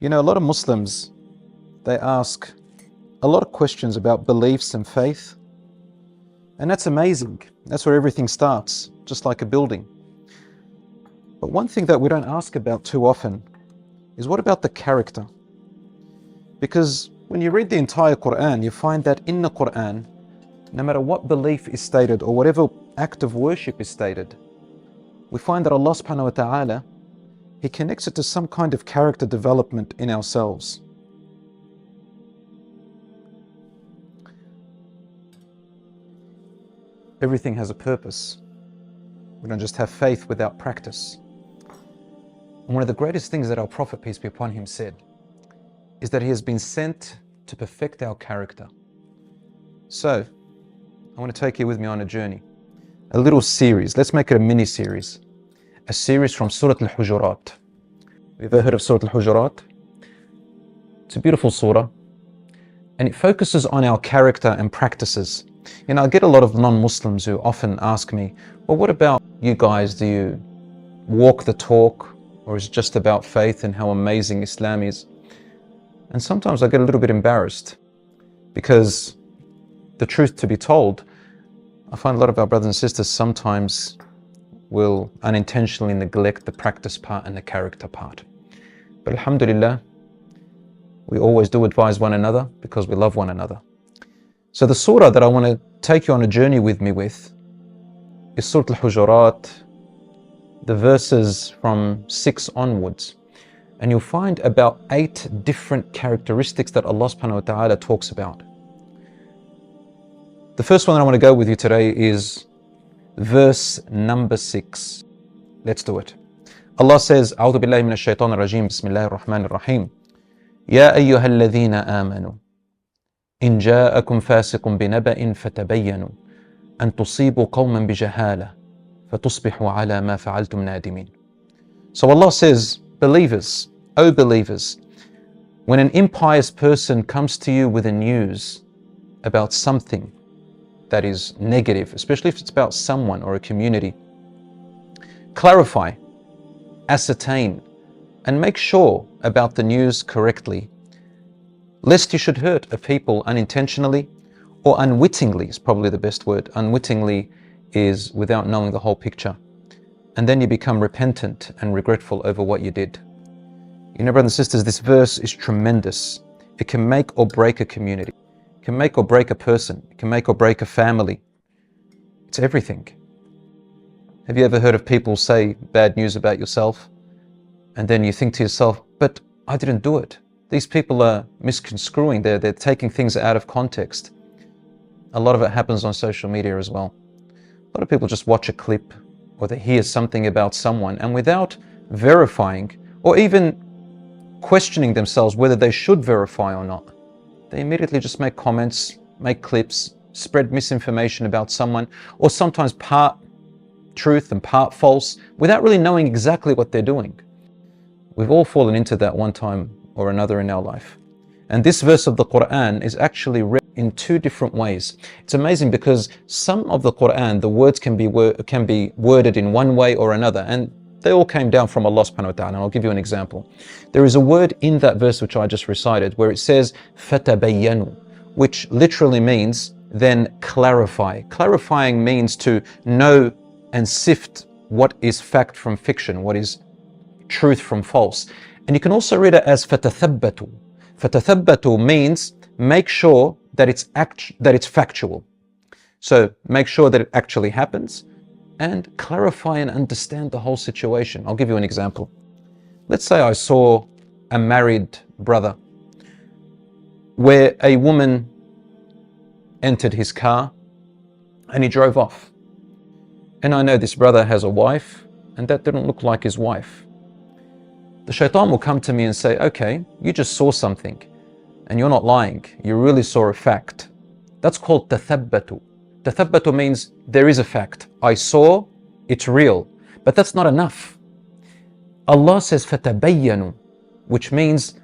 You know, a lot of Muslims, they ask a lot of questions about beliefs and faith. And that's amazing. That's where everything starts, just like a building. But one thing that we don't ask about too often is what about the character? Because when you read the entire Quran, you find that in the Quran, no matter what belief is stated or whatever act of worship is stated, we find that Allah subhanahu wa ta'ala, He connects it to some kind of character development in ourselves. Everything has a purpose. We don't just have faith without practice. And one of the greatest things that our Prophet, peace be upon him, said is that he has been sent to perfect our character. So, I want to take you with me on a journey. A little series, let's make it a mini series. A series from Surah Al-Hujurat. Have you ever heard of Surah Al-Hujurat? It's a beautiful surah, and it focuses on our character and practices. You know, I get a lot of non-Muslims who often ask me, well, what about you guys? Do you walk the talk, or is it just about faith and how amazing Islam is? And sometimes I get a little bit embarrassed because the truth to be told, I find a lot of our brothers and sisters sometimes will unintentionally neglect the practice part and the character part. But alhamdulillah, we always do advise one another because we love one another. So the surah that I want to take you on a journey with me with is Surah Al-Hujurat, the verses from 6 onwards. And you'll find about 8 different characteristics that Allah subhanahu wa ta'ala talks about. The first one that I want to go with you today is verse number 6. Let's do it. Allah says, أعوذ بالله من الشيطان الرجيم بسم الله الرحمن الرحيم يا أيها الذين آمنوا إن جاءكم فاسق بنبأ فتبينوا أن تصيبوا قوما بجهالة فتصبحوا على ما فعلتم نادمين. So Allah says, believers, O believers, when an impious person comes to you with a news about something that is negative, especially if it's about someone or a community, clarify, ascertain, and make sure about the news correctly, lest you should hurt a people unintentionally or unwittingly is probably the best word. Unwittingly is without knowing the whole picture. And then you become repentant and regretful over what you did. You know, brothers and sisters, this verse is tremendous. It can make or break a community. It can make or break a person. It can make or break a family. It's everything. Have you ever heard of people say bad news about yourself? And then you think to yourself, but I didn't do it. These people are misconstruing, they're taking things out of context. A lot of it happens on social media as well. A lot of people just watch a clip or they hear something about someone, and without verifying or even questioning themselves whether they should verify or not, they immediately just make comments, make clips, spread misinformation about someone, or sometimes part truth and part false, without really knowing exactly what they're doing. We've all fallen into that one time or another in our life. And this verse of the Quran is actually read in 2 different ways. It's amazing because some of the Quran, the words can be worded in one way or another, and they all came down from Allah subhanahu wa ta'ala. And I'll give you an example. There is a word in that verse which I just recited where it says فَتَبَيَّنُوا, which literally means then clarify. Clarifying means to know and sift what is fact from fiction, what is truth from false. And you can also read it as فَتَثَبَّتُوا. فَتَثَبَّتُوا means make sure that it's factual. So make sure that it actually happens and clarify and understand the whole situation. I'll give you an example. Let's say I saw a married brother where a woman entered his car and he drove off. And I know this brother has a wife and that didn't look like his wife. The shaitan will come to me and say, okay, you just saw something and you're not lying. You really saw a fact. That's called tathabbatu. Tathabbatu means there is a fact. I saw, it's real. But that's not enough. Allah says fatabayyanu, which means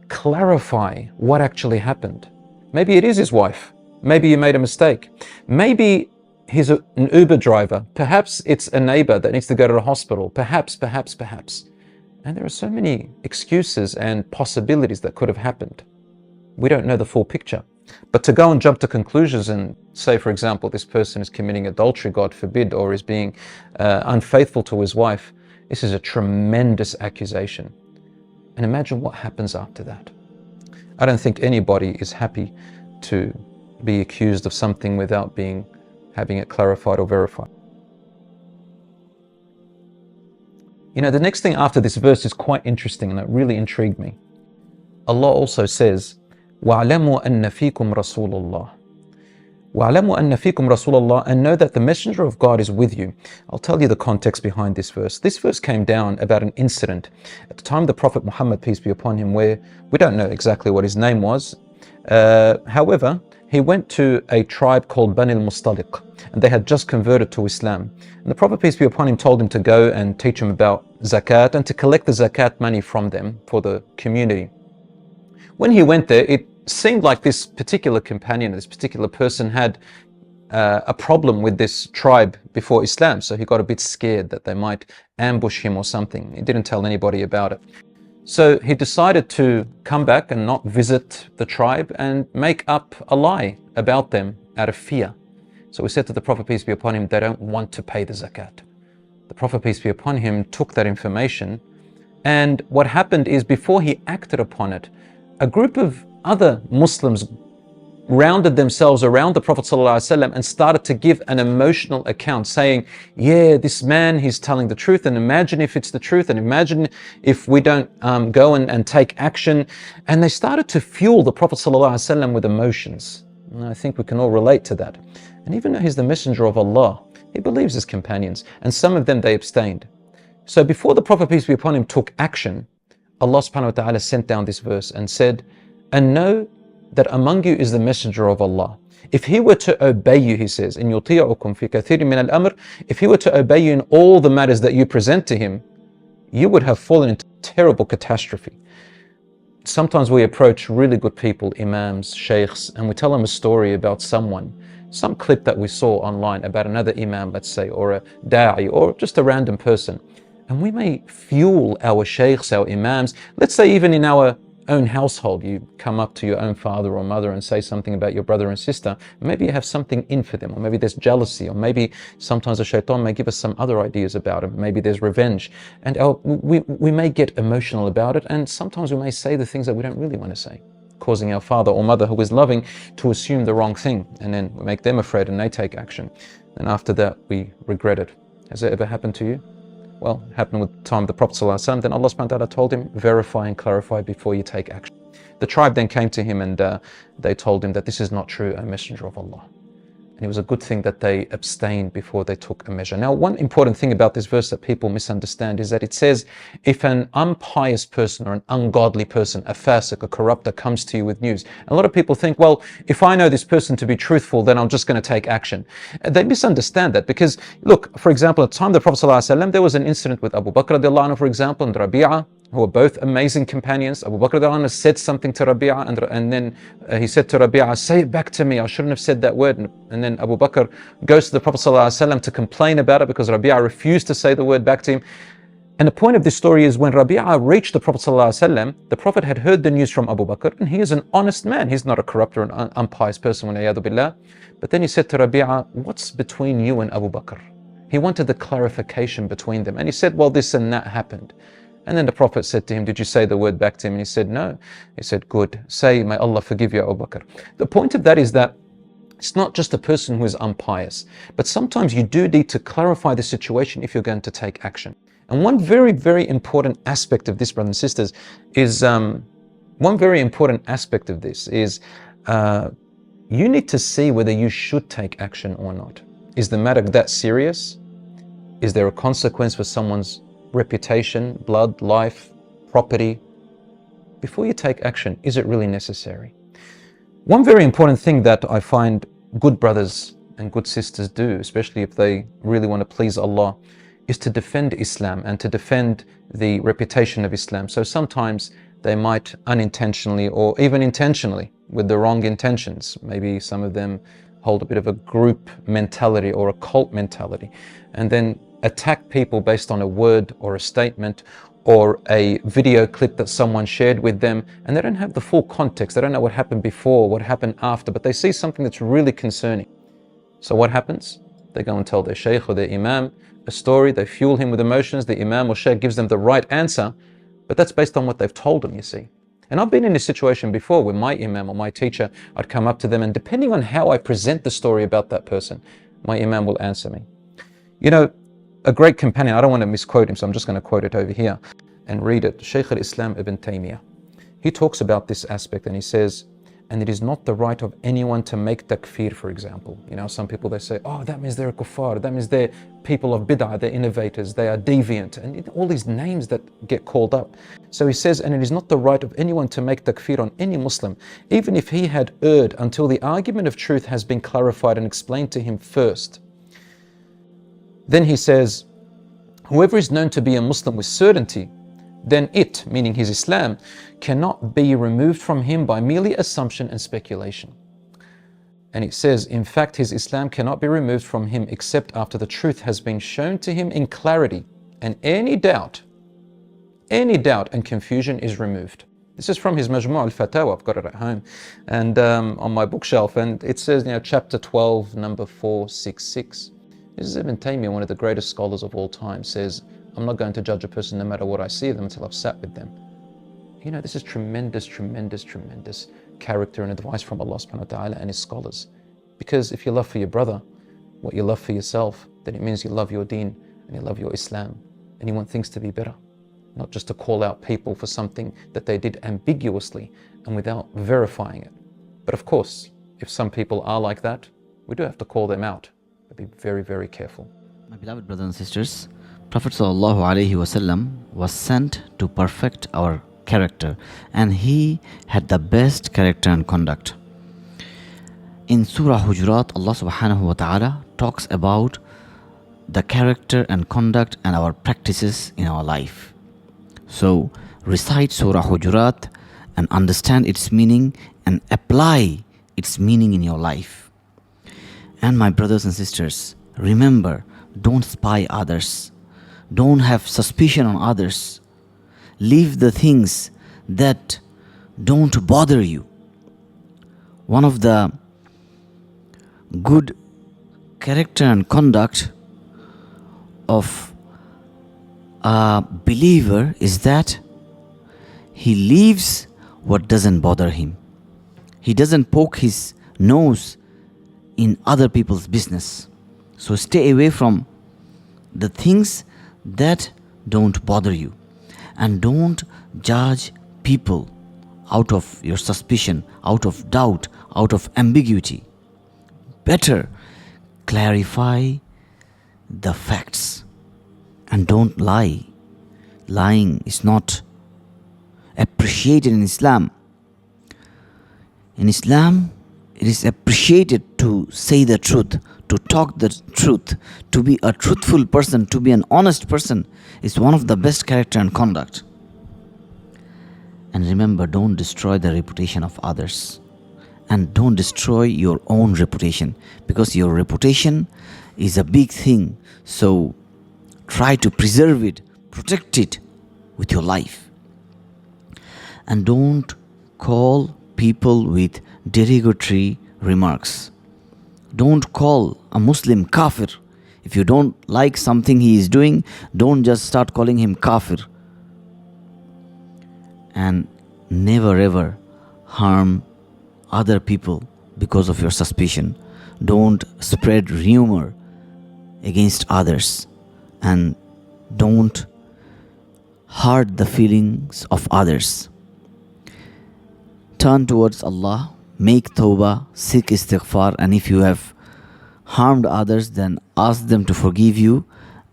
clarify what actually happened. Maybe it is his wife. Maybe you made a mistake. Maybe he's an Uber driver. Perhaps it's a neighbor that needs to go to the hospital. Perhaps. And there are so many excuses and possibilities that could have happened. We don't know the full picture. But to go and jump to conclusions and say, for example, this person is committing adultery, God forbid, or is being unfaithful to his wife, this is a tremendous accusation. And imagine what happens after that. I don't think anybody is happy to be accused of something without having it clarified or verified. You know, the next thing after this verse is quite interesting and it really intrigued me. Allah also says, وَاعْلَمُوا أَنَّ فِيكُمْ رَسُولَ اللَّهِ وَاعْلَمُوا أَنَّ فِيكُمْ رَسُولَ اللَّهِ, and know that the messenger of God is with you. I'll tell you the context behind this verse. This verse came down about an incident at the time of the Prophet Muhammad, peace be upon him, where we don't know exactly what his name was. However, he went to a tribe called Bani al-Mustaliq, and they had just converted to Islam. And the Prophet, peace be upon him, told him to go and teach him about zakat and to collect the zakat money from them for the community. When he went there, it seemed like this particular companion, this particular person had a problem with this tribe before Islam. So he got a bit scared that they might ambush him or something. He didn't tell anybody about it. So he decided to come back and not visit the tribe and make up a lie about them out of fear. So we said to the Prophet, peace be upon him, they don't want to pay the zakat. The Prophet, peace be upon him, took that information, and what happened is, before he acted upon it, a group of other Muslims rounded themselves around the Prophet ﷺ and started to give an emotional account, saying, yeah, this man, he's telling the truth, and imagine if it's the truth, and imagine if we don't go and take action. And they started to fuel the Prophet ﷺ with emotions. And I think we can all relate to that. And even though he's the messenger of Allah, he believes his companions, and some of them, they abstained. So before the Prophet, peace be upon him, took action, Allah subhanahu wa ta'ala sent down this verse and said, and know that among you is the messenger of Allah. If he were to obey you, he says, in يُطِيعُكُمْ فِي كَثِيرٍ مِنَ الْأَمْرِ, if he were to obey you in all the matters that you present to him, you would have fallen into terrible catastrophe. Sometimes we approach really good people, imams, sheikhs, and we tell them a story about someone, some clip that we saw online about another imam, let's say, or a da'i, or just a random person. And we may fuel our sheikhs, our imams, let's say even in our own household, you come up to your own father or mother and say something about your brother and sister, maybe you have something in for them, or maybe there's jealousy, or maybe sometimes the shaitan may give us some other ideas about them, maybe there's revenge, and we may get emotional about it, and sometimes we may say the things that we don't really want to say, causing our father or mother who is loving to assume the wrong thing, and then we make them afraid and they take action, and after that we regret it. Has it ever happened to you? Well, it happened with the time of the Prophet ﷺ. Then Allah subhanahu wa ta'ala told him, verify and clarify before you take action. The tribe then came to him and they told him that this is not true, a messenger of Allah. And it was a good thing that they abstained before they took a measure. Now, one important thing about this verse that people misunderstand is that it says, if an impious person or an ungodly person, a fasiq, a corrupter, comes to you with news. A lot of people think, well, if I know this person to be truthful, then I'm just going to take action. They misunderstand that because, look, for example, at the time of the Prophet ﷺ, there was an incident with Abu Bakr radiallahu anhu, for example, and Rabi'ah, who are both amazing companions. Abu Bakr radiallahu anhu said something to Rabi'ah, and then he said to Rabi'ah, say it back to me, I shouldn't have said that word. And then Abu Bakr goes to the Prophet ﷺ to complain about it because Rabi'ah refused to say the word back to him. And the point of this story is when Rabi'ah reached the Prophet ﷺ, the Prophet had heard the news from Abu Bakr, and he is an honest man. He's not a corrupt or an impious person, وَلَعِيَاذُ بِاللَّهِ. But then he said to Rabi'ah, what's between you and Abu Bakr? He wanted the clarification between them. And he said, well, this and that happened. And then the Prophet said to him, did you say the word back to him? And he said, no. He said, good. Say, may Allah forgive you, Abu Bakr. The point of that is that it's not just a person who is impious, but sometimes you do need to clarify the situation if you're going to take action. And one very, very important aspect of this, brothers and sisters, is you need to see whether you should take action or not. Is the matter that serious? Is there a consequence for someone's reputation, blood, life, property? Before you take action, is it really necessary? One very important thing that I find good brothers and good sisters do, especially if they really want to please Allah, is to defend Islam and to defend the reputation of Islam. So sometimes they might unintentionally or even intentionally with the wrong intentions, maybe some of them hold a bit of a group mentality or a cult mentality, and then attack people based on a word or a statement or a video clip that someone shared with them, and they don't have the full context. They don't know what happened before, what happened after, but they see something that's really concerning. So what happens? They go and tell their shaykh or their imam a story, they fuel him with emotions, the imam or shaykh gives them the right answer, but that's based on what they've told them, you see. And I've been in this situation before where my imam or my teacher, I'd come up to them, and depending on how I present the story about that person, my imam will answer me. You know, a great companion, I don't want to misquote him, so I'm just going to quote it over here and read it. Shaykh al-Islam Ibn Taymiyyah. He talks about this aspect and he says, and it is not the right of anyone to make takfir, for example. You know, some people, they say, oh, that means they're a kuffar, that means they're people of bid'ah, they're innovators, they are deviant, and all these names that get called up. So he says, and it is not the right of anyone to make takfir on any Muslim, even if he had erred, until the argument of truth has been clarified and explained to him first. Then he says, whoever is known to be a Muslim with certainty, then it, meaning his Islam, cannot be removed from him by merely assumption and speculation. And it says, in fact, his Islam cannot be removed from him except after the truth has been shown to him in clarity, and any doubt and confusion is removed. This is from his Majmu' al-Fatawa. I've got it at home and on my bookshelf, and it says, chapter 12, number 466. This is Ibn Taymiyyah, one of the greatest scholars of all time, says, I'm not going to judge a person no matter what I see of them until I've sat with them. This is tremendous character and advice from Allah subhanahu wa ta'ala and His scholars. Because if you love for your brother what you love for yourself, then it means you love your deen and you love your Islam and you want things to be better. Not just to call out people for something that they did ambiguously and without verifying it. But of course, if some people are like that, we do have to call them out. But be very, very careful. My beloved brothers and sisters, Prophet ﷺ was sent to perfect our character, and he had the best character and conduct. In Surah Hujurat, Allah subhanahu wa ta'ala talks about the character and conduct and our practices in our life. So recite Surah Hujurat and understand its meaning and apply its meaning in your life. And my brothers and sisters, remember, don't spy others. Don't have suspicion on others. Leave the things that don't bother you. One of the good character and conduct of a believer is that he leaves what doesn't bother him. He doesn't poke his nose in other people's business. So stay away from the things that don't bother you, and don't judge people out of your suspicion, out of doubt, out of ambiguity. Better clarify the facts and don't lie. Lying is not appreciated in Islam. In Islam, it is appreciated to say the truth, to talk the truth, to be a truthful person, to be an honest person is one of the best character and conduct. And remember, don't destroy the reputation of others. And don't destroy your own reputation, because your reputation is a big thing. So try to preserve it, protect it with your life. And don't call people with derogatory remarks. Don't call a Muslim kafir. If you don't like something he is doing, don't just start calling him kafir. And never ever harm other people because of your suspicion. Don't spread rumor against others, and don't hurt the feelings of others. Turn towards Allah, make tawbah, seek istighfar, and if you have harmed others, then ask them to forgive you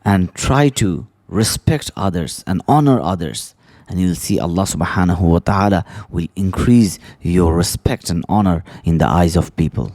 and try to respect others and honor others. And you'll see Allah subhanahu wa ta'ala will increase your respect and honor in the eyes of people.